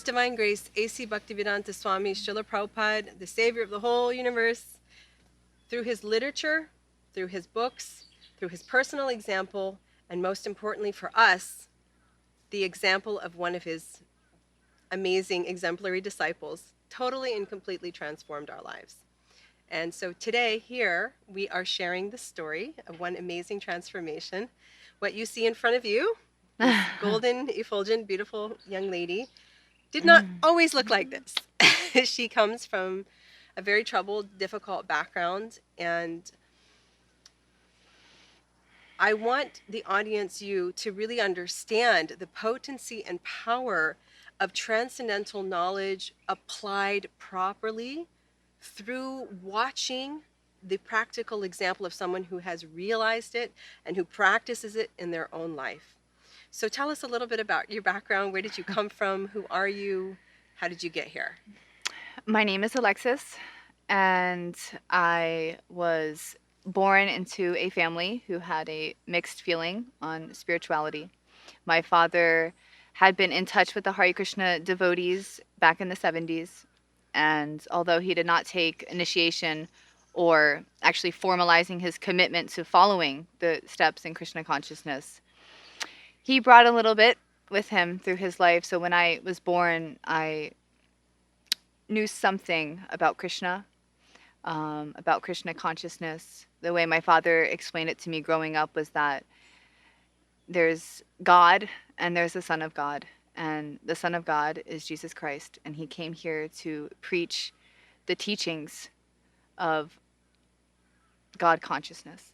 His Divine Grace, A.C. Bhaktivedanta Swami Srila Prabhupada, the Savior of the whole universe, through his literature, through his books, through his personal example, and most importantly for us, the example of one of his amazing exemplary disciples, totally and completely transformed our lives. And so today here we are sharing the story of one amazing transformation. What you see in front of you, this golden, effulgent, beautiful young lady, did not always look like this. She comes from a very troubled, difficult background, and I want the audience, you, to really understand the potency and power of transcendental knowledge applied properly through watching the practical example of someone who has realized it and who practices it in their own life. So tell us a little bit about your background. Where did you come from? Who are you? How did you get here? My name is Alexis, and I was born into a family who had a mixed feeling on spirituality. My father had been in touch with the Hare Krishna devotees back in the 70s, and although he did not take initiation or actually formalizing his commitment to following the steps in Krishna Consciousness, he brought a little bit with him through his life. So when I was born, I knew something about Krishna, about Krishna consciousness. The way my father explained it to me growing up was that there's God and there's the Son of God. And the Son of God is Jesus Christ. And he came here to preach the teachings of God consciousness.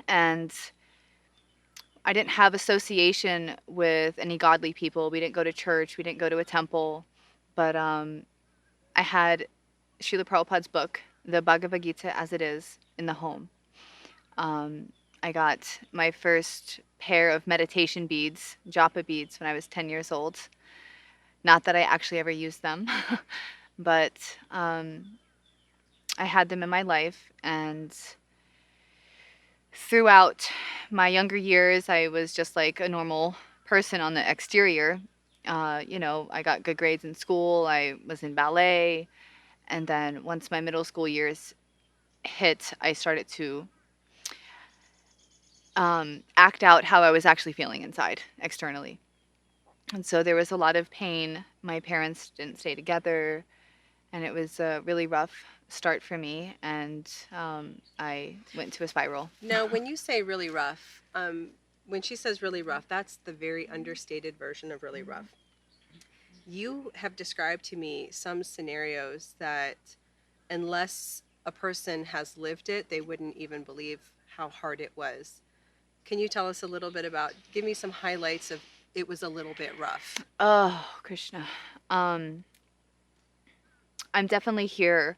And I didn't have association with any godly people. We didn't go to church. We didn't go to a temple. But I had Srila Prabhupada's book, the Bhagavad Gita as it is, in the home. I got my first pair of meditation beads, japa beads, when I was 10 years old. Not that I actually ever used them, but I had them in my life. And throughout my younger years, I was just like a normal person on the exterior. I got good grades in school. I was in ballet. And then once my middle school years hit, I started to act out how I was actually feeling inside, externally. And so there was a lot of pain. My parents didn't stay together, and it was a really rough start for me, and I went into a spiral. Now, when you say really rough, when she says really rough, that's the very understated version of really rough. You have described to me some scenarios that, unless a person has lived it, they wouldn't even believe how hard it was. Can you tell us a little bit about, give me some highlights of it was a little bit rough? Oh, Krishna. I'm definitely here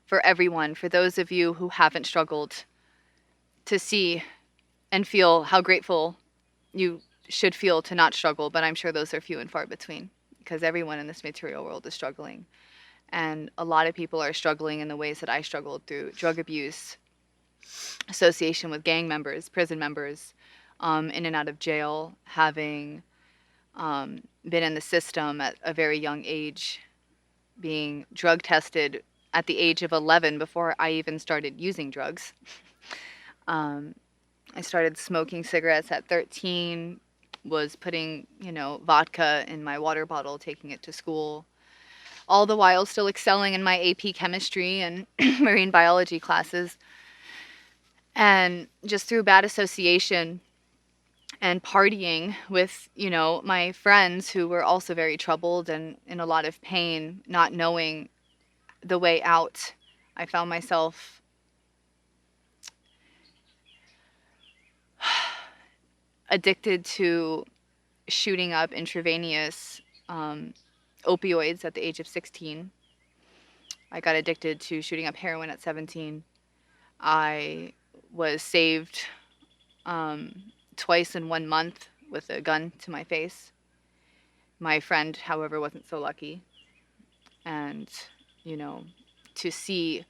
for everyone, for those of you who haven't struggled, to see and feel how grateful you should feel to not struggle, but I'm sure those are few and far between, because everyone in this material world is struggling. And a lot of people are struggling in the ways that I struggled, through drug abuse, association with gang members, prison members, in and out of jail, having been in the system at a very young age, being drug tested at the age of 11 before I even started using drugs. I started smoking cigarettes at 13, was putting, vodka in my water bottle, taking it to school, all the while still excelling in my AP chemistry and marine biology classes. And just through bad association and partying with, my friends who were also very troubled and in a lot of pain, not knowing the way out, I found myself addicted to shooting up intravenous opioids at the age of 16. I got addicted to shooting up heroin at 17. I was saved twice in 1 month with a gun to my face. My friend, however, wasn't so lucky. And, to see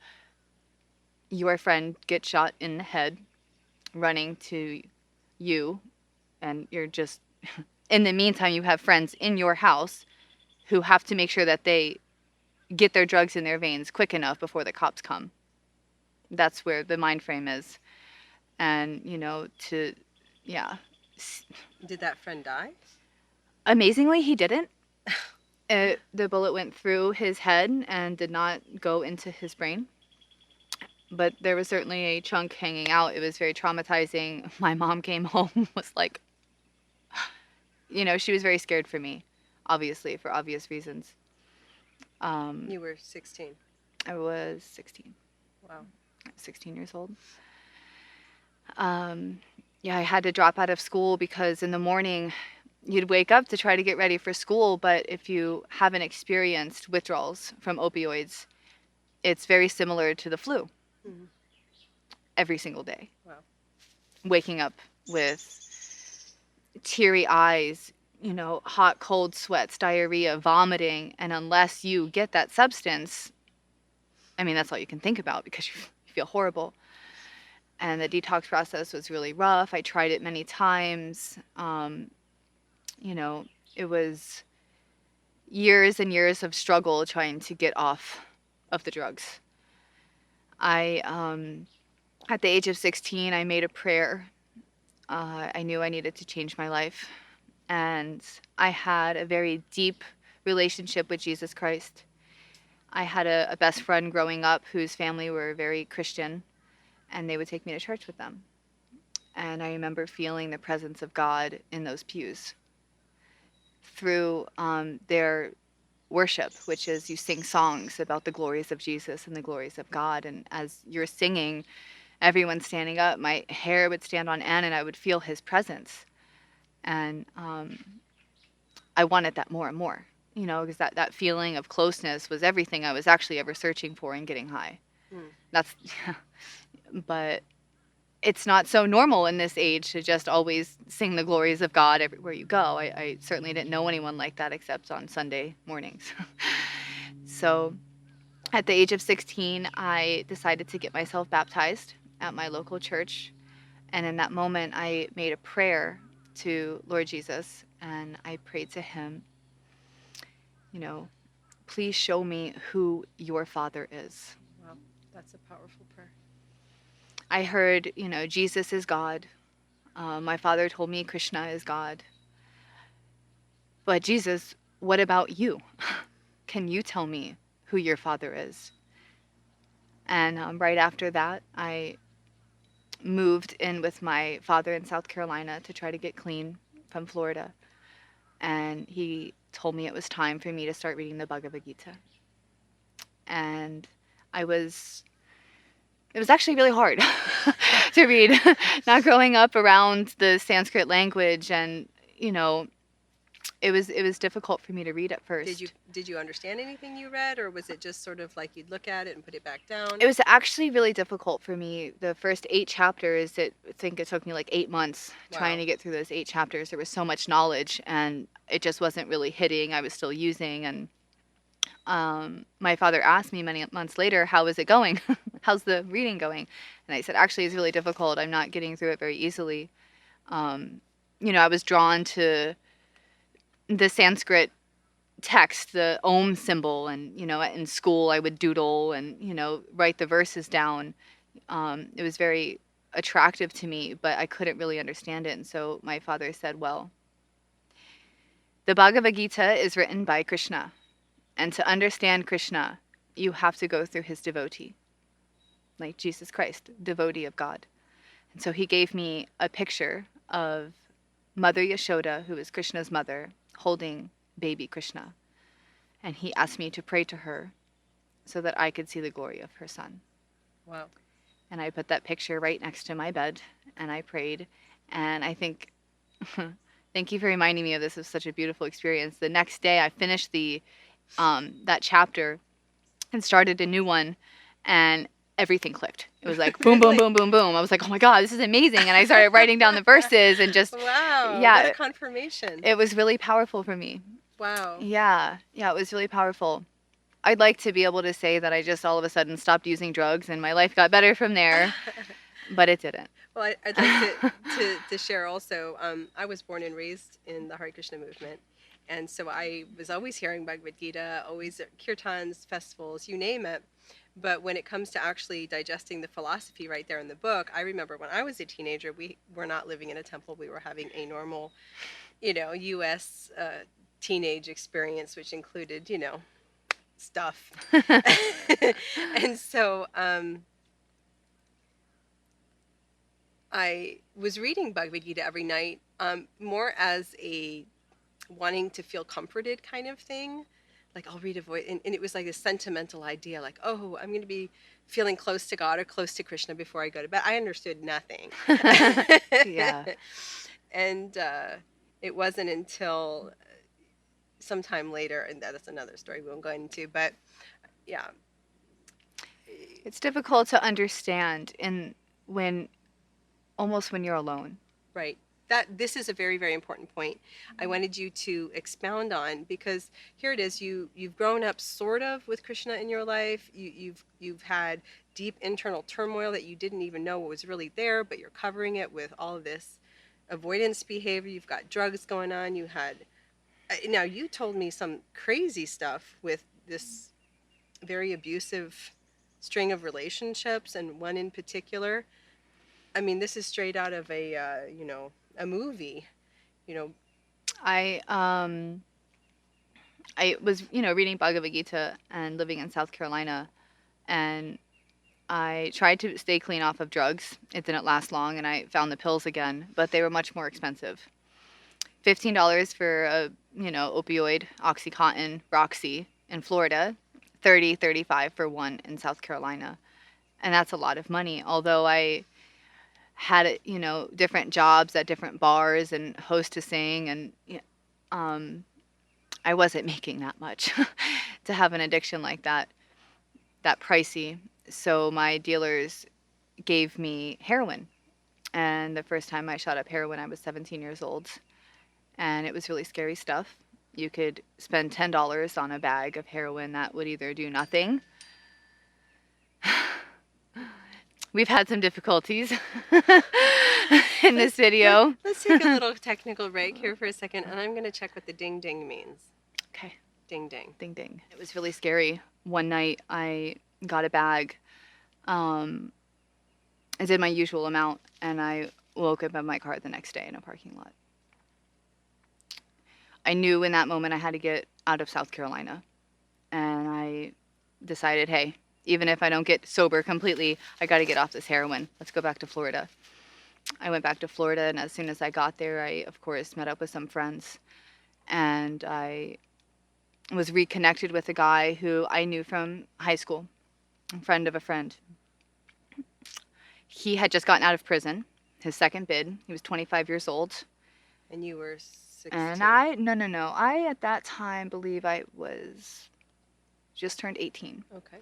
your friend get shot in the head running to you, and you're just, in the meantime, you have friends in your house who have to make sure that they get their drugs in their veins quick enough before the cops come. That's where the mind frame is. And, yeah. Did that friend die? Amazingly, he didn't. The bullet went through his head and did not go into his brain. But there was certainly a chunk hanging out. It was very traumatizing. My mom came home, was like, she was very scared for me, obviously, for obvious reasons. You were 16. I was 16. Wow. 16 years old. Yeah, I had to drop out of school because in the morning you'd wake up to try to get ready for school, but if you haven't experienced withdrawals from opioids, it's very similar to the flu. Mm-hmm. Every single day. Wow. Waking up with teary eyes, hot, cold sweats, diarrhea, vomiting, and unless you get that substance, I mean, that's all you can think about because you feel horrible. And the detox process was really rough. I tried it many times. It was years and years of struggle trying to get off of the drugs. At the age of 16, I made a prayer. I knew I needed to change my life. And I had a very deep relationship with Jesus Christ. I had a best friend growing up whose family were very Christian, and they would take me to church with them. And I remember feeling the presence of God in those pews through their worship, which is you sing songs about the glories of Jesus and the glories of God. And as you're singing, everyone's standing up. My hair would stand on end, and I would feel his presence. And I wanted that more and more, because that feeling of closeness was everything I was actually ever searching for in getting high. But it's not so normal in this age to just always sing the glories of God everywhere you go. I certainly didn't know anyone like that except on Sunday mornings. So at the age of 16, I decided to get myself baptized at my local church. And in that moment, I made a prayer to Lord Jesus, and I prayed to him, please show me who your Father is. Wow, that's a powerful prayer. I heard, Jesus is God. My father told me Krishna is God. But Jesus, what about you? Can you tell me who your Father is? And right after that, I moved in with my father in South Carolina to try to get clean from Florida. And he told me it was time for me to start reading the Bhagavad Gita. And it was actually really hard to read, not growing up around the Sanskrit language, and it was difficult for me to read at first. Did you understand anything you read, or was it just sort of like you'd look at it and put it back down? It was actually really difficult for me. The first 8 chapters, I think it took me like 8 months trying to get through those 8 chapters. There was so much knowledge, and it just wasn't really hitting. I was still using, and my father asked me many months later, how is it going? How's the reading going? And I said, actually, it's really difficult. I'm not getting through it very easily. I was drawn to the Sanskrit text, the Om symbol, and, in school I would doodle and, write the verses down. It was very attractive to me, but I couldn't really understand it. And so my father said, well, the Bhagavad Gita is written by Krishna. And to understand Krishna, you have to go through his devotee, like Jesus Christ, devotee of God. And so he gave me a picture of Mother Yashoda, who is Krishna's mother, holding baby Krishna. And he asked me to pray to her so that I could see the glory of her son. Wow. And I put that picture right next to my bed, and I prayed. And I think, thank you for reminding me of this. It was such a beautiful experience. The next day I finished that chapter and started a new one, and everything clicked. It was like boom, boom, boom, boom, boom. I was like, oh my God, this is amazing. And I started writing down the verses and just, wow, yeah, what a confirmation. It was really powerful for me. Wow. Yeah, it was really powerful. I'd like to be able to say that I just all of a sudden stopped using drugs and my life got better from there, but it didn't. Well, I'd like to share also, I was born and raised in the Hare Krishna movement, And so I was always hearing Bhagavad Gita, always at kirtans, festivals, you name it. But when it comes to actually digesting the philosophy right there in the book, I remember when I was a teenager, we were not living in a temple. We were having a normal, U.S. Teenage experience, which included, stuff. And so I was reading Bhagavad Gita every night, more as a wanting to feel comforted kind of thing. Like I'll read a voice, and it was like a sentimental idea, like, oh, I'm going to be feeling close to God or close to Krishna before I go to bed. I understood nothing. Yeah. And it wasn't until sometime later, and that's another story we won't go into, but yeah. It's difficult to understand when you're alone. Right. This is a very, very important point I wanted you to expound on, because here it is, you've grown up sort of with Krishna in your life. You've had deep internal turmoil that you didn't even know was really there, but you're covering it with all of this avoidance behavior. You've got drugs going on. You had now you told me some crazy stuff with this very abusive string of relationships, and one in particular. I mean, this is straight out of a movie, you know. I was, reading Bhagavad Gita and living in South Carolina, and I tried to stay clean off of drugs. It didn't last long, and I found the pills again, but they were much more expensive. $15 for a, opioid, Oxycontin, Roxy in Florida, 30, 35 for one in South Carolina. And that's a lot of money. Although I had, different jobs at different bars and hostessing, and I wasn't making that much to have an addiction like that pricey. So my dealers gave me heroin. And the first time I shot up heroin, I was 17 years old. And it was really scary stuff. You could spend $10 on a bag of heroin that would either do nothing. We've had some difficulties in this video. Let's take a little technical break here for a second, and I'm going to check what the ding ding means. Okay. Ding ding. Ding ding. It was really scary. One night I got a bag. I did my usual amount, and I woke up in my car the next day in a parking lot. I knew in that moment I had to get out of South Carolina. And I decided, hey, even if I don't get sober completely, I got to get off this heroin. Let's go back to Florida. I went back to Florida, and as soon as I got there, I, of course, met up with some friends. And I was reconnected with a guy who I knew from high school, a friend of a friend. He had just gotten out of prison, his second bid. He was 25 years old. And you were 16. And I, at that time, believe I was just turned 18. Okay.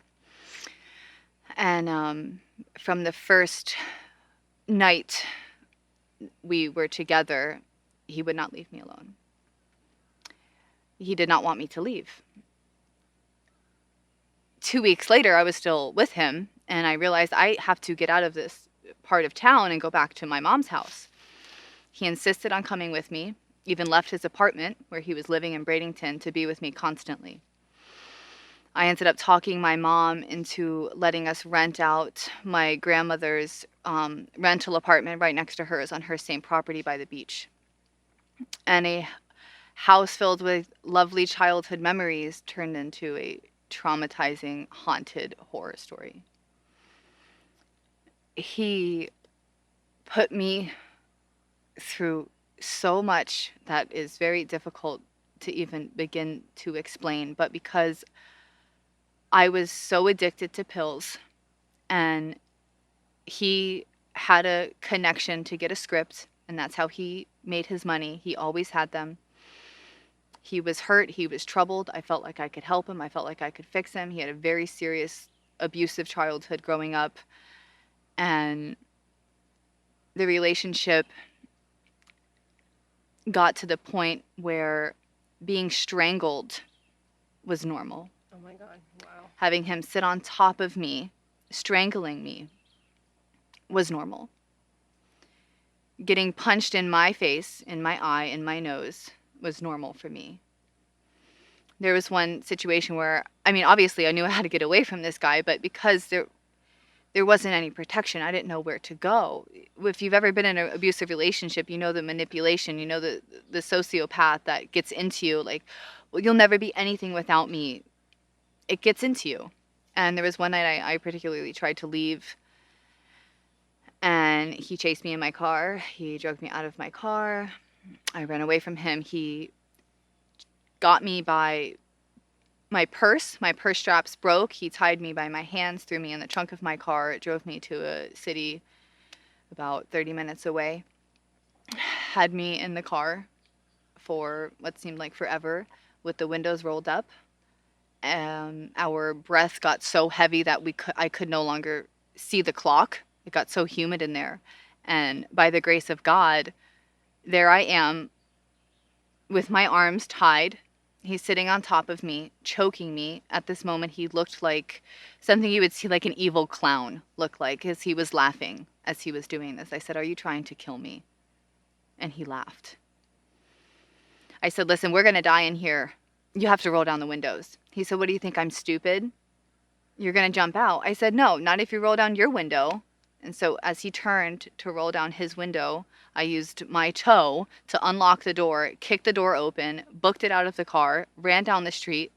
And from the first night we were together, he would not leave me alone. He did not want me to leave. 2 weeks later, I was still with him, and I realized I have to get out of this part of town and go back to my mom's house. He insisted on coming with me, even left his apartment where he was living in Bradenton to be with me constantly. I ended up talking my mom into letting us rent out my grandmother's rental apartment right next to hers on her same property by the beach. And a house filled with lovely childhood memories turned into a traumatizing, haunted horror story. He put me through so much that is very difficult to even begin to explain, but because I was so addicted to pills, and he had a connection to get a script, and that's how he made his money. He always had them. He was hurt. He was troubled. I felt like I could help him. I felt like I could fix him. He had a very serious, abusive childhood growing up, and the relationship got to the point where being strangled was normal. Oh my God, wow. Having him sit on top of me, strangling me, was normal. Getting punched in my face, in my eye, in my nose was normal for me. There was one situation where, I mean, obviously I knew how to get away from this guy, but because there wasn't any protection, I didn't know where to go. If you've ever been in an abusive relationship, you know the manipulation, you know the sociopath that gets into you, like, well, you'll never be anything without me. It gets into you. And there was one night I particularly tried to leave, and he chased me in my car. He drove me out of my car. I ran away from him. He got me by my purse. My purse straps broke. He tied me by my hands, threw me in the trunk of my car, drove me to a city about 30 minutes away, had me in the car for what seemed like forever with the windows rolled up. Our breath got so heavy that I could no longer see the clock. It got so humid in there. And by the grace of God, there I am with my arms tied. He's sitting on top of me, choking me. At this moment, he looked like something you would see like an evil clown look like, as he was laughing as he was doing this. I said, "Are you trying to kill me?" And he laughed. I said, "Listen, we're going to die in here. You have to roll down the windows." He said, "What do you think? I'm stupid? You're going to jump out." I said, "No, not if you roll down your window." And so as he turned to roll down his window, I used my toe to unlock the door, kicked the door open, booked it out of the car, ran down the street.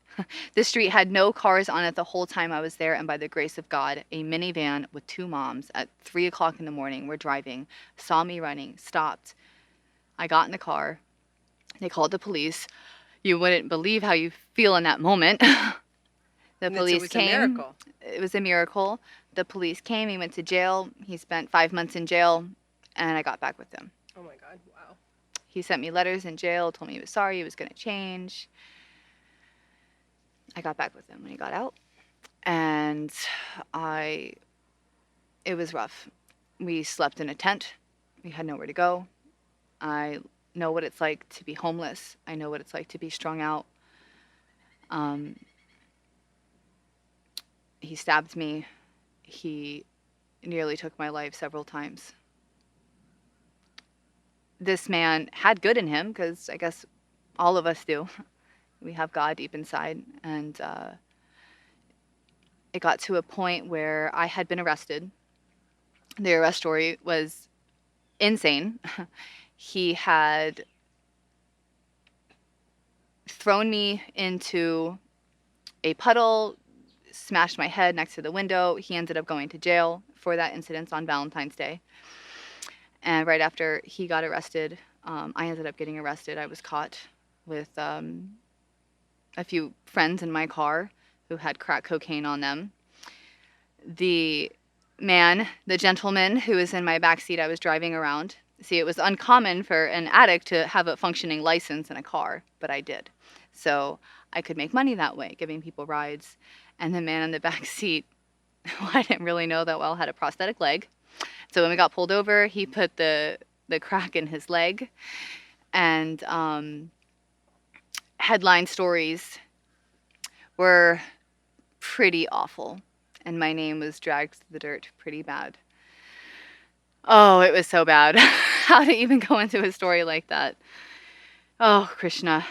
The street had no cars on it the whole time I was there, and by the grace of God, a minivan with two moms at 3 o'clock in the morning were driving, saw me running, stopped. I got in the car. They called the police. You wouldn't believe how you feel in that moment. The police came. It was a miracle. It was a miracle. The police came. He went to jail. He spent 5 months in jail, and I got back with him. Oh my God! Wow. He sent me letters in jail, told me he was sorry, he was going to change. I got back with him when he got out, and it was rough. We slept in a tent. We had nowhere to go. I know what it's like to be homeless. I know what it's like to be strung out. He stabbed me. He nearly took my life several times. This man had good in him, because I guess all of us do. We have God deep inside. And it got to a point where I had been arrested. The arrest story was insane. He had thrown me into a puddle, smashed my head next to the window. He ended up going to jail for that incident on Valentine's Day. And right after he got arrested, I ended up getting arrested. I was caught with a few friends in my car who had crack cocaine on them. The gentleman who was in my backseat, I was driving around. See, it was uncommon for an addict to have a functioning license in a car, but I did. So I could make money that way, giving people rides. And the man in the back seat, who I didn't really know that well, had a prosthetic leg. So when we got pulled over, he put the crack in his leg. And headline stories were pretty awful. And my name was dragged through the dirt pretty bad. Oh, it was so bad. How to even go into a story like that. Oh, Krishna.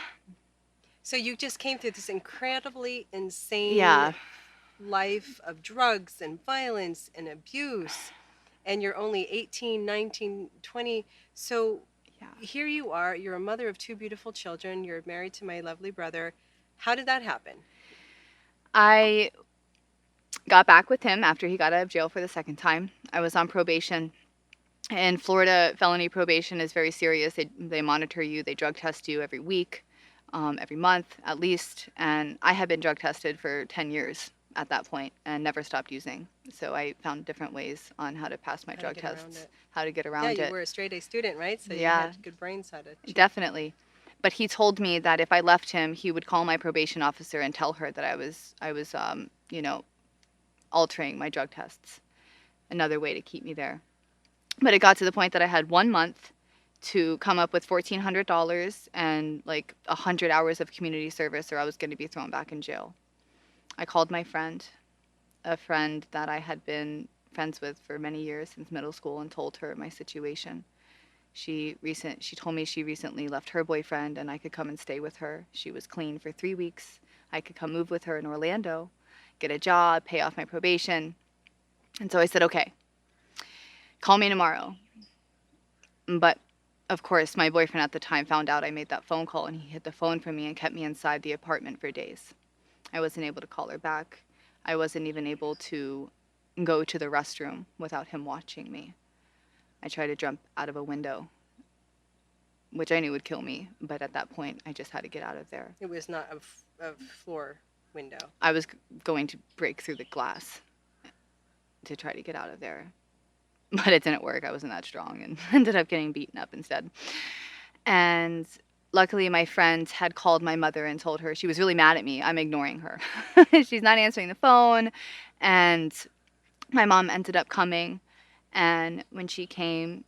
So you just came through this incredibly insane life of drugs and violence and abuse, and you're only 18, 19, 20. So here you are, you're a mother of two beautiful children, you're married to my lovely brother. How did that happen? I got back with him after he got out of jail for the second time. I was on probation. In Florida, felony probation is very serious. They monitor you, they drug test you every week, every month at least. And I had been drug tested for 10 years at that point and never stopped using. So I found different ways on how to pass my drug tests, how to get around it. Yeah, you were a straight A student, right? So you had good brains how to. Definitely. But he told me that if I left him, he would call my probation officer and tell her that I was altering my drug tests. Another way to keep me there. But it got to the point that I had 1 month to come up with $1,400 and like 100 hours of community service, or I was going to be thrown back in jail. I called my friend, a friend that I had been friends with for many years since middle school, and told her my situation. She told me she recently left her boyfriend and I could come and stay with her. She was clean for 3 weeks. I could come move with her in Orlando, get a job, pay off my probation. And so I said, okay, call me tomorrow. But of course, my boyfriend at the time found out I made that phone call, and he hid the phone from me and kept me inside the apartment for days. I wasn't able to call her back. I wasn't even able to go to the restroom without him watching me. I tried to jump out of a window, which I knew would kill me, but at that point, I just had to get out of there. It was not a floor window. I was going to break through the glass to try to get out of there, but it didn't work. I wasn't that strong and ended up getting beaten up instead. And luckily, my friend had called my mother and told her she was really mad at me. I'm ignoring her. She's not answering the phone. And my mom ended up coming. And when she came,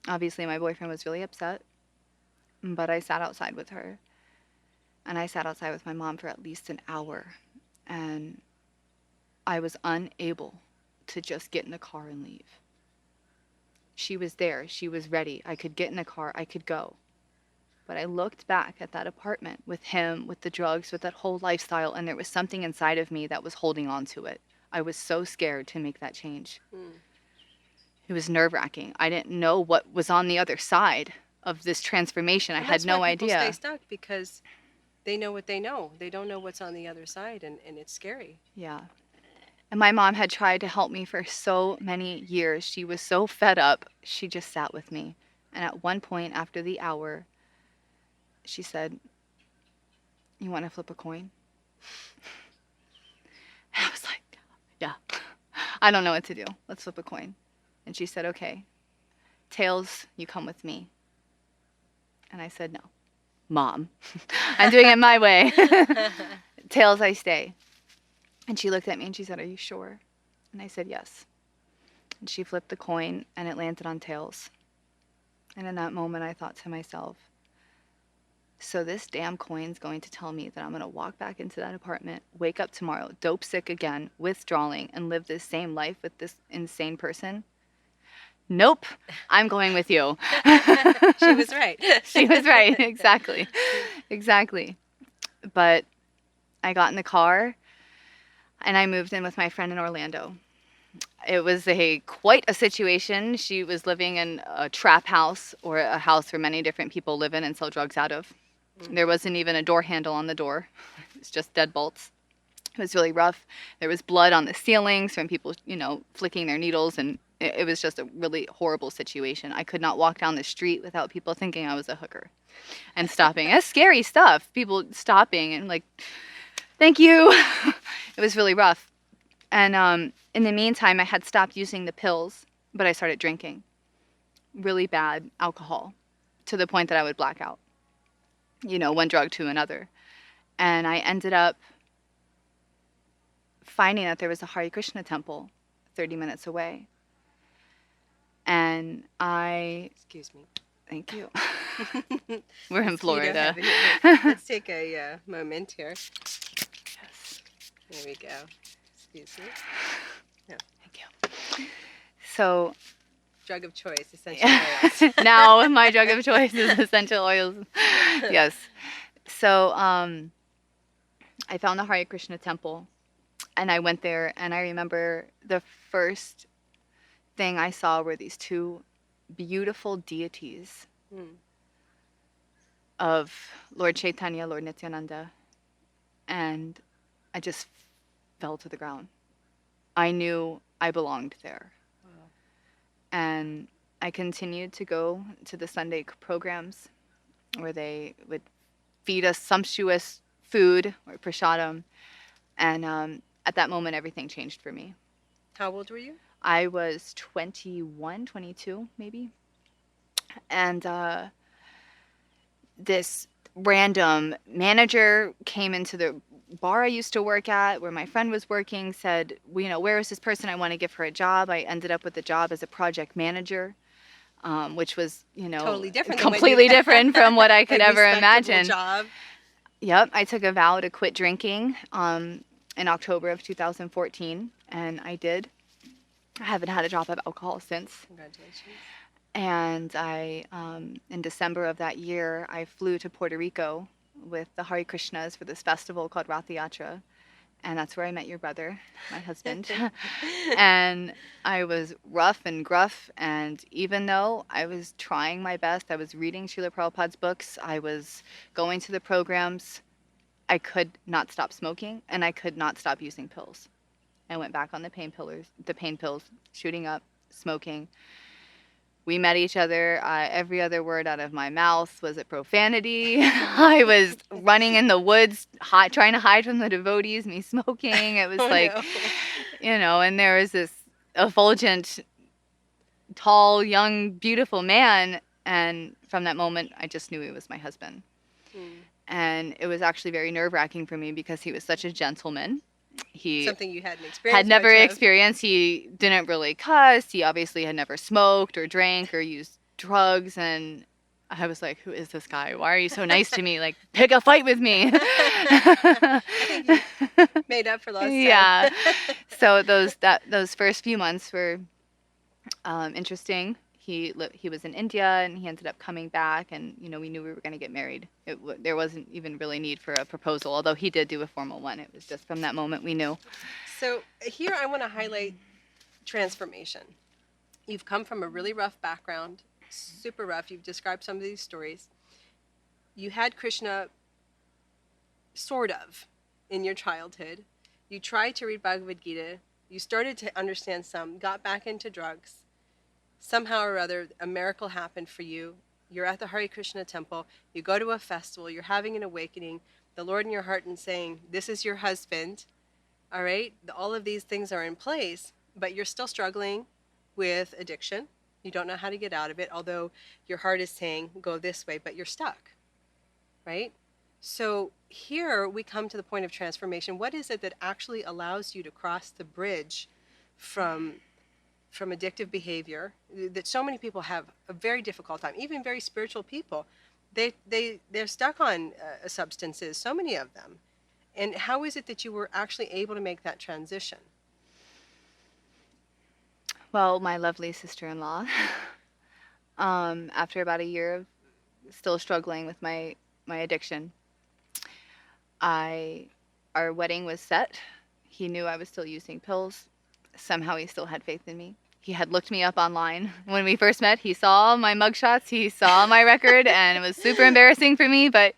obviously my boyfriend was really upset. But I sat outside with her. And I sat outside with my mom for at least an hour. And I was unable to just get in the car and leave. She was there. She was ready. I could get in the car. I could go. But I looked back at that apartment with him, with the drugs, with that whole lifestyle, and there was something inside of me that was holding on to it. I was so scared to make that change. It was nerve-wracking. I didn't know what was on the other side of this transformation. I had no idea. People stay stuck because they know what they know. They don't know what's on the other side, and it's scary. Yeah. And my mom had tried to help me for so many years. She was so fed up. She just sat with me. And at one point, after the hour, she said, "You want to flip a coin?" And I was like, yeah, I don't know what to do. Let's flip a coin. And she said, okay, tails, you come with me. And I said, no, Mom, I'm doing it my way. Tails, I stay. And she looked at me and she said, are you sure? And I said, yes. And she flipped the coin and it landed on tails. And in that moment, I thought to myself, so this damn coin's going to tell me that I'm going to walk back into that apartment, wake up tomorrow, dope sick again, withdrawing, and live this same life with this insane person? Nope, I'm going with you. She was right. She was right, exactly. Exactly. But I got in the car and I moved in with my friend in Orlando. It was quite a situation. She was living in a trap house, or a house where many different people live in and sell drugs out of. There wasn't even a door handle on the door. It was just deadbolts. It was really rough. There was blood on the ceilings from people, flicking their needles, and it was just a really horrible situation. I could not walk down the street without people thinking I was a hooker and stopping. That's scary stuff. People stopping and like, thank you. It was really rough. And in the meantime, I had stopped using the pills, but I started drinking really bad alcohol to the point that I would black out, one drug to another. And I ended up finding that there was a Hare Krishna temple 30 minutes away. And Excuse me. Thank you. We're in Florida. Let's take a moment here. Yes. There we go. Excuse me. No. Thank you. So, drug of choice, essential oils. Now my drug of choice is essential oils. Yes. So I found the Hare Krishna temple, and I went there, and I remember the first thing I saw were these two beautiful deities of Lord Chaitanya, Lord Nityananda, and I just fell to the ground. I knew I belonged there. Wow. And I continued to go to the Sunday programs where they would feed us sumptuous food or prasadam. And at that moment, everything changed for me. How old were you? I was 21, 22, maybe. And this random manager came into the bar I used to work at, where my friend was working, said, where is this person? I want to give her a job. I ended up with a job as a project manager, which was, totally different, completely different from what I could ever imagine. Job. Yep. I took a vow to quit drinking in October of 2014, and I did. I haven't had a drop of alcohol since. Congratulations. And I, in December of that year, I flew to Puerto Rico with the Hare Krishnas for this festival called Rath Yatra. And that's where I met your brother, my husband. And I was rough and gruff. And even though I was trying my best, I was reading Srila Prabhupada's books, I was going to the programs, I could not stop smoking, and I could not stop using pills. I went back on the pain pills, shooting up, smoking. We met each other. Every other word out of my mouth was a profanity. I was running in the woods, trying to hide from the devotees, me smoking. It was Oh, like, no. and there was this effulgent, tall, young, beautiful man. And from that moment, I just knew he was my husband. And it was actually very nerve-wracking for me because he was such a gentleman. He Something you hadn't experienced. had never much of. experienced. He didn't really cuss. He obviously had never smoked or drank or used drugs. And I was like, who is this guy? Why are you so nice to me? Like, pick a fight with me. I think you made up for lost time. Yeah. So those first few months were interesting. He was in India, and he ended up coming back, and we knew we were going to get married. There wasn't even really need for a proposal, although he did do a formal one. It was just from that moment we knew. So here I want to highlight transformation. You've come from a really rough background, super rough. You've described some of these stories. You had Krishna sort of in your childhood. You tried to read Bhagavad Gita. You started to understand some, got back into drugs. Somehow or other, a miracle happened for you. You're at the Hare Krishna temple. You go to a festival. You're having an awakening. The Lord in your heart and saying, this is your husband. All right? All of these things are in place, but you're still struggling with addiction. You don't know how to get out of it, although your heart is saying, go this way, but you're stuck. Right? So here we come to the point of transformation. What is it that actually allows you to cross the bridge from addictive behavior that so many people have a very difficult time, even very spiritual people? They're stuck on substances, so many of them. And how is it that you were actually able to make that transition? Well, my lovely sister-in-law, after about a year of still struggling with my addiction, our wedding was set. He knew I was still using pills. Somehow he still had faith in me. He had looked me up online when we first met. He saw my mugshots, he saw my record, and it was super embarrassing for me, but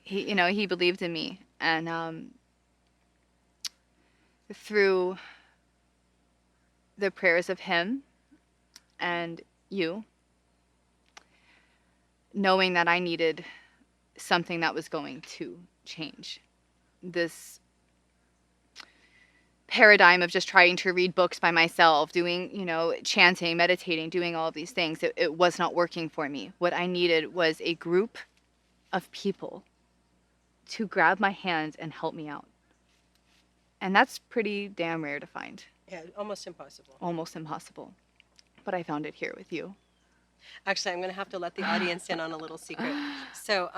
he believed in me. And through the prayers of him and you, knowing that I needed something that was going to change this paradigm of just trying to read books by myself, doing, chanting, meditating, doing all of these things, it was not working for me. What I needed was a group of people to grab my hand and help me out. And that's pretty damn rare to find. Yeah, almost impossible. Almost impossible. But I found it here with you. Actually, I'm going to have to let the audience in on a little secret. So,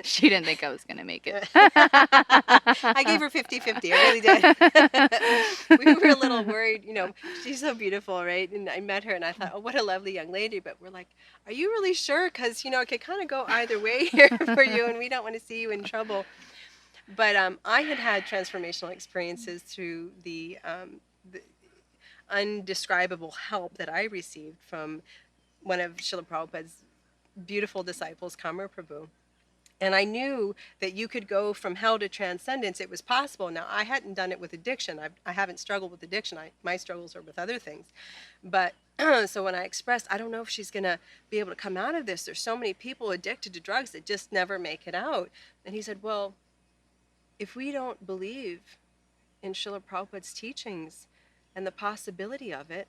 she didn't think I was going to make it. I gave her 50-50. I really did. We were a little worried. She's so beautiful, right? And I met her and I thought, oh, what a lovely young lady. But we're like, are you really sure? Because, it could kind of go either way here for you, and we don't want to see you in trouble. But I had transformational experiences through the undescribable help that I received from one of Srila Prabhupada's beautiful disciples, Kamar Prabhu. And I knew that you could go from hell to transcendence. It was possible. Now, I hadn't done it with addiction. I haven't struggled with addiction. My struggles are with other things. But so when I expressed, I don't know if she's going to be able to come out of this. There's so many people addicted to drugs that just never make it out. And he said, well, if we don't believe in Srila Prabhupada's teachings and the possibility of it,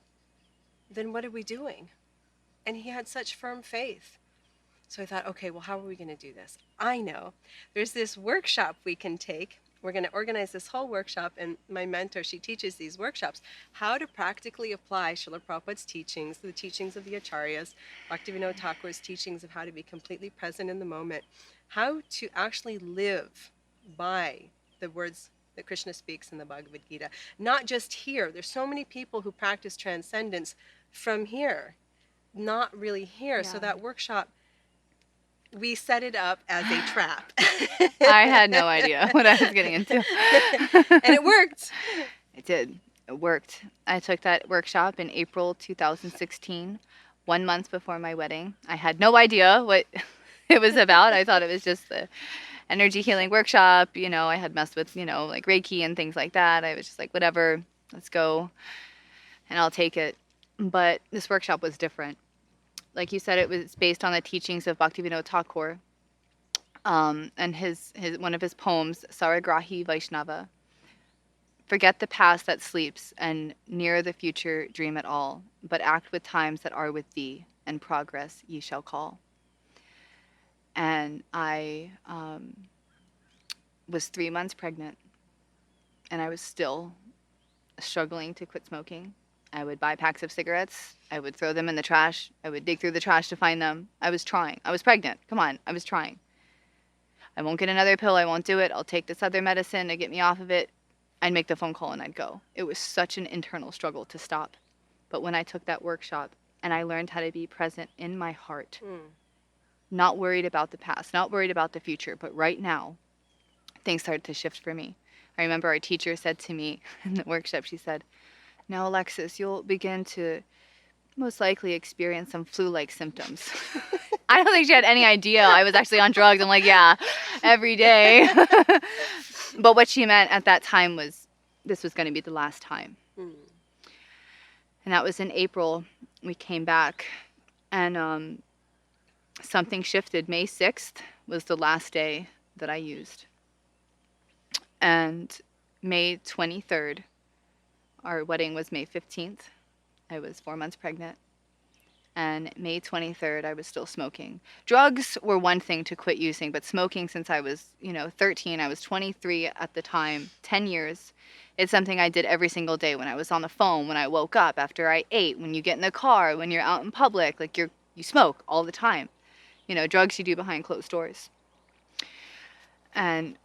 then what are we doing? And he had such firm faith. So I thought, okay, well, how are we going to do this? I know. There's this workshop we can take. We're going to organize this whole workshop, and my mentor, she teaches these workshops, how to practically apply Srila Prabhupada's teachings, the teachings of the Acharyas, Bhaktivinoda Thakur's teachings of how to be completely present in the moment, how to actually live by the words that Krishna speaks in the Bhagavad Gita. Not just here. There's so many people who practice transcendence from here, not really here. Yeah. So that workshop, We set it up as a trap. I had no idea what I was getting into. And it worked. It did. It worked. I took that workshop in April 2016, 1 month before my wedding. I had no idea what it was about. I thought it was just the energy healing workshop. I had messed with, like Reiki and things like that. I was just like, whatever, let's go, and I'll take it. But this workshop was different. Like you said, it was based on the teachings of Bhaktivinoda Thakur, and his one of his poems, Saragrahi Vaishnava. Forget the past that sleeps, and near the future dream at all, but act with times that are with thee, and progress ye shall call. And I was 3 months pregnant, and I was still struggling to quit smoking. I would buy packs of cigarettes. I would throw them in the trash. I would dig through the trash to find them. I was trying. I was pregnant. Come on, I was trying. I won't get another pill. I won't do it. I'll take this other medicine to get me off of it. I'd make the phone call and I'd go. It was such an internal struggle to stop. But when I took that workshop and I learned how to be present in my heart, not worried about the past, not worried about the future, but right now, things started to shift for me. I remember our teacher said to me in the workshop, she said, "Now, Alexis, you'll begin to most likely experience some flu-like symptoms." I don't think she had any idea I was actually on drugs. I'm like, yeah, every day. But what she meant at that time was this was going to be the last time. And that was in April. We came back and something shifted. May 6th was the last day that I used. And May 23rd, our wedding was May 15th. I was 4 months pregnant. And May 23rd, I was still smoking. Drugs were one thing to quit using, but smoking since I was, 13, I was 23 at the time, 10 years. It's something I did every single day when I was on the phone, when I woke up, after I ate, when you get in the car, when you're out in public, like you smoke all the time. Drugs you do behind closed doors. And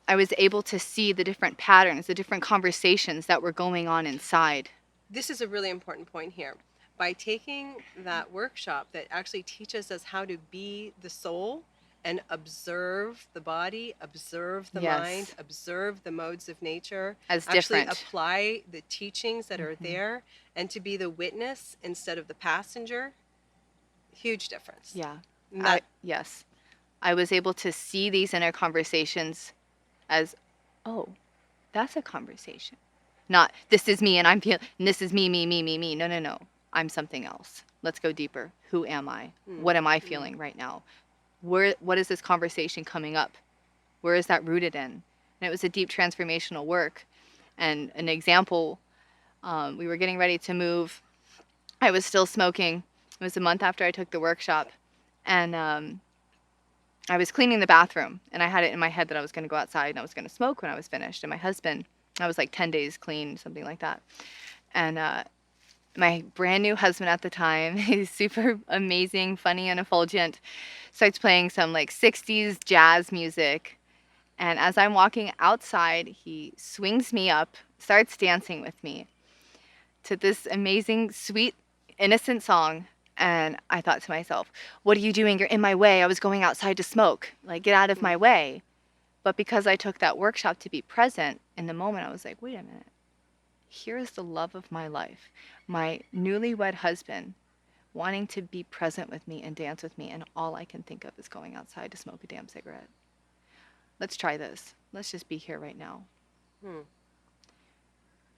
I was able to see the different patterns, the different conversations that were going on inside. This is a really important point here. By taking that workshop that actually teaches us how to be the soul and observe the body, observe the mind, observe the modes of nature, as actually different. Apply the teachings that are there, and to be the witness instead of the passenger. Huge difference. Yeah. Yes. I was able to see these inner conversations as, oh, that's a conversation. Not, this is me and I'm feeling, and this is me. No. I'm something else. Let's go deeper. Who am I? What am I feeling right now? What is this conversation coming up? Where is that rooted in? And it was a deep transformational work. And an example, we were getting ready to move. I was still smoking. It was a month after I took the workshop. And I was cleaning the bathroom. And I had it in my head that I was going to go outside and I was going to smoke when I was finished. And my husband, I was like 10 days clean, something like that. And my brand new husband at the time, he's super amazing, funny, and effulgent, starts playing some like 60s jazz music. And as I'm walking outside, he swings me up, starts dancing with me to this amazing, sweet, innocent song. And I thought to myself, what are you doing? You're in my way. I was going outside to smoke. Like, get out of my way. But because I took that workshop to be present in the moment, I was like, wait a minute. Here is the love of my life, my newlywed husband wanting to be present with me and dance with me, and all I can think of is going outside to smoke a damn cigarette. Let's try this. Let's just be here right now.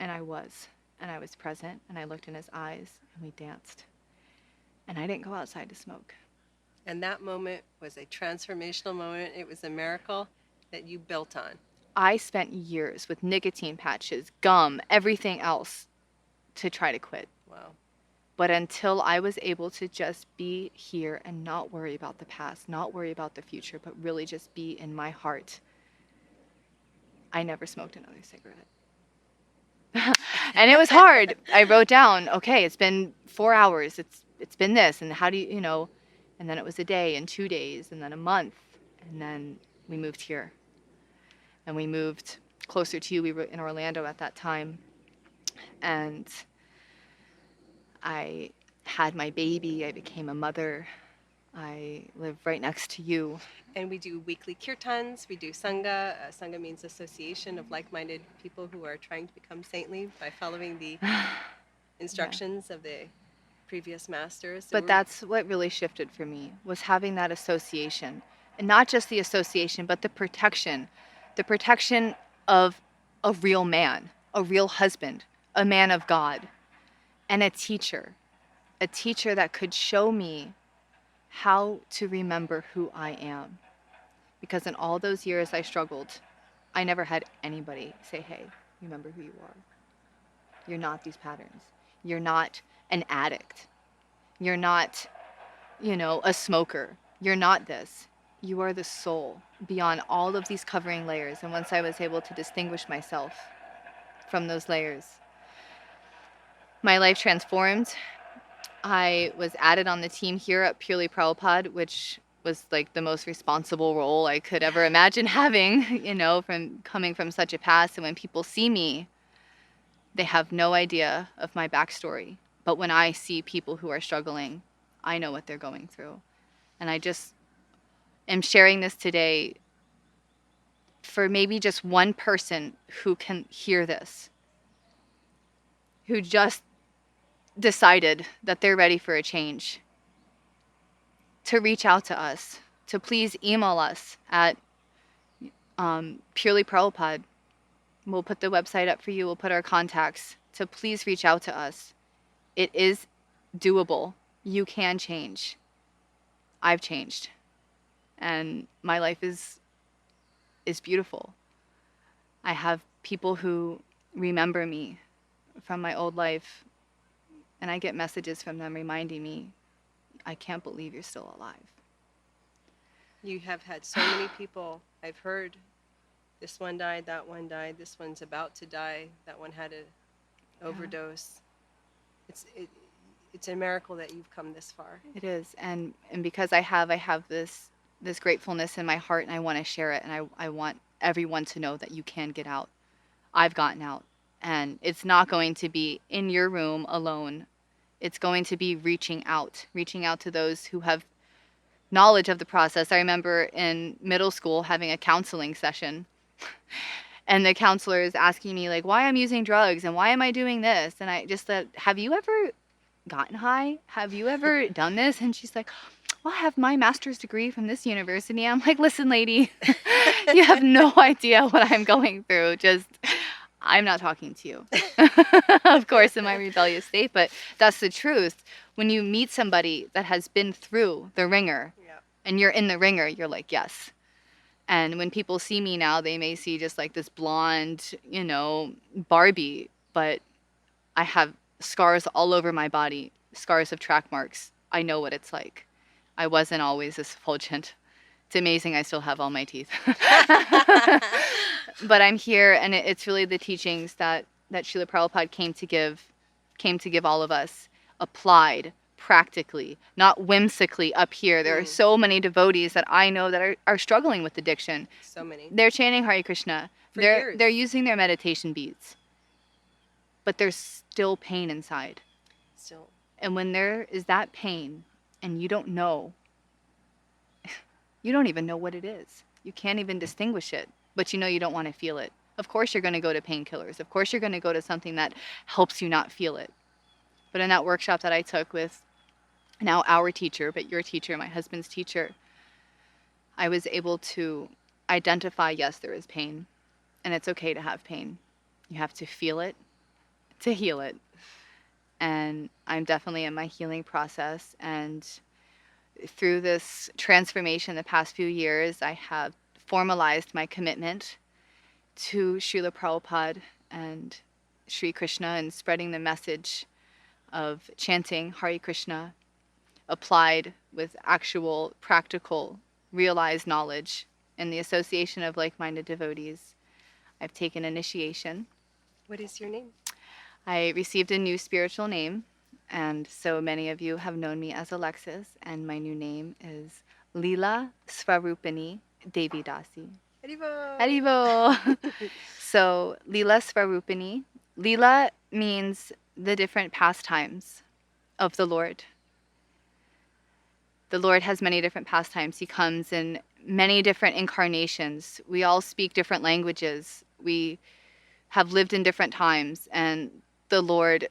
And I was present, and I looked in his eyes, and we danced. And I didn't go outside to smoke. And that moment was a transformational moment. It was a miracle that you built on. I spent years with nicotine patches, gum, everything else to try to quit. Wow. But until I was able to just be here and not worry about the past, not worry about the future, but really just be in my heart, I never smoked another cigarette. And it was hard. I wrote down, okay, it's been 4 hours. It's been this. And how do you, and then it was a day and 2 days and then a month. And then we moved here. And we moved closer to you. We were in Orlando at that time. And I had my baby. I became a mother. I live right next to you. And we do weekly kirtans. We do Sangha. Sangha means association of like-minded people who are trying to become saintly by following the instructions of the previous masters. So But that's what really shifted for me, was having that association. And not just the association, but the protection. The protection of a real man, a real husband, a man of God, and a teacher that could show me how to remember who I am. Because in all those years I struggled, I never had anybody say, hey, remember who you are. You're not these patterns. You're not an addict. You're not, a smoker. You're not this. You are the soul beyond all of these covering layers. And once I was able to distinguish myself from those layers, my life transformed. I was added on the team here at Purely Prabhupada, which was like the most responsible role I could ever imagine having, from coming from such a past. And when people see me, they have no idea of my backstory. But when I see people who are struggling, I know what they're going through. And I just am sharing this today for maybe just one person who can hear this, who just decided that they're ready for a change, to reach out to us, to please email us at Purely Prabhupada. We'll put the website up for you. We'll put our contacts. To please reach out to us. It is doable. You can change. I've changed. And my life is beautiful. I have people who remember me from my old life, and I get messages from them reminding me, I can't believe you're still alive. you have had so many people. I've heard this one died, that one died, this one's about to die, that one had an overdose. It's a miracle that you've come this far. It is, and because I have this gratefulness in my heart, and I want to share it, and I want everyone to know that you can get out. I've gotten out, and it's not going to be in your room alone. It's going to be reaching out to those who have knowledge of the process. I remember in middle school having a counseling session, and the counselor is asking me like, why I'm using drugs and why am I doing this, and I just said, have you ever gotten high? Have you ever done this? And she's like, well, I have my master's degree from this university. I'm like, listen, lady, you have no idea what I'm going through. Just, I'm not talking to you. Of course, in my rebellious state, but that's the truth. When you meet somebody that has been through the ringer, and you're in the ringer, you're like, yes. And when people see me now, they may see just like this blonde, Barbie, but I have scars all over my body, scars of track marks. I know what it's like. I wasn't always this effulgent. It's amazing I still have all my teeth. But I'm here, and it's really the teachings that Srila Prabhupada came to give all of us, applied practically, not whimsically up here. There are so many devotees that I know that are struggling with addiction. So many. They're chanting Hare Krishna. They're using their meditation beads. But there's still pain inside. Still. And when there is that pain and you don't know, you don't even know what it is. You can't even distinguish it, but you don't want to feel it. Of course you're going to go to painkillers. Of course you're going to go to something that helps you not feel it. But in that workshop that I took with now our teacher, but your teacher, my husband's teacher, I was able to identify, yes, there is pain, and it's okay to have pain. You have to feel it to heal it. And I'm definitely in my healing process. And through this transformation the past few years, I have formalized my commitment to Srila Prabhupada and Sri Krishna, and spreading the message of chanting Hare Krishna applied with actual, practical, realized knowledge in the association of like-minded devotees. I've taken initiation. What is your name? I received a new spiritual name, and so many of you have known me as Alexis, and my new name is Lila-Svarupini Devi Dasi. Haribo! Haribo! So, Lila-Svarupini. Lila means the different pastimes of the Lord. The Lord has many different pastimes. He comes in many different incarnations. We all speak different languages. We have lived in different times, and the Lord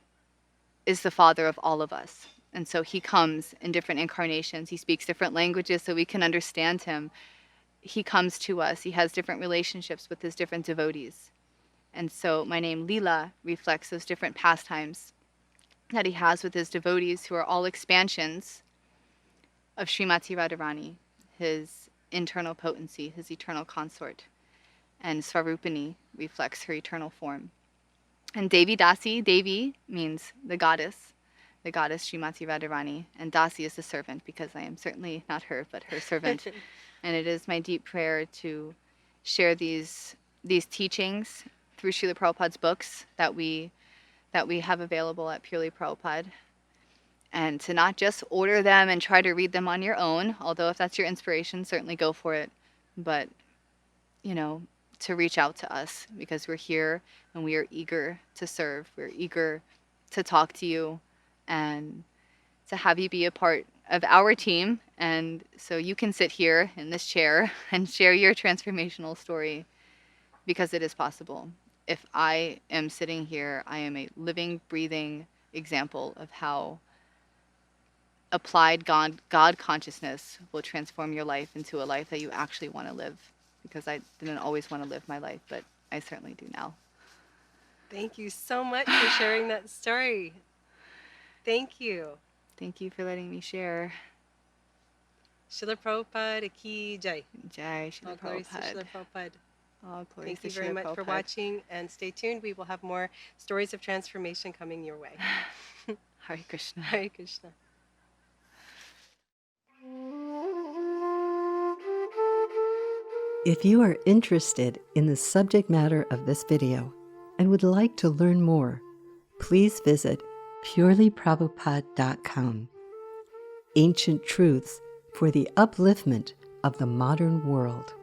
is the Father of all of us. And so he comes in different incarnations. He speaks different languages so we can understand him. He comes to us. He has different relationships with his different devotees. And so my name Lila reflects those different pastimes that he has with his devotees, who are all expansions of Srimati Radharani, his internal potency, his eternal consort. And Svarupini reflects her eternal form. And Devi Dasi, Devi means the goddess Srimati Radharani, and Dasi is the servant, because I am certainly not her, but her servant. And it is my deep prayer to share these teachings through Srila Prabhupada's books that we have available at Purely Prabhupada, and to not just order them and try to read them on your own, although if that's your inspiration, certainly go for it, but, to reach out to us, because we're here and we are eager to serve. We're eager to talk to you and to have you be a part of our team, and so you can sit here in this chair and share your transformational story, because it is possible. If I am sitting here, I am a living, breathing example of how applied God consciousness will transform your life into a life that you actually want to live, because I didn't always want to live my life, but I certainly do now. Thank you so much for sharing that story. Thank you. Thank you for letting me share. Srila Prabhupada ki jai. Jai All Srila glories to Srila Prabhupada. Prabhupada. All glories Thank you to very Srila much for Prabhupada. watching, and stay tuned. We will have more stories of transformation coming your way. Hare Krishna. Hare Krishna. If you are interested in the subject matter of this video and would like to learn more, please visit purelyprabhupada.com. Ancient truths for the upliftment of the modern world.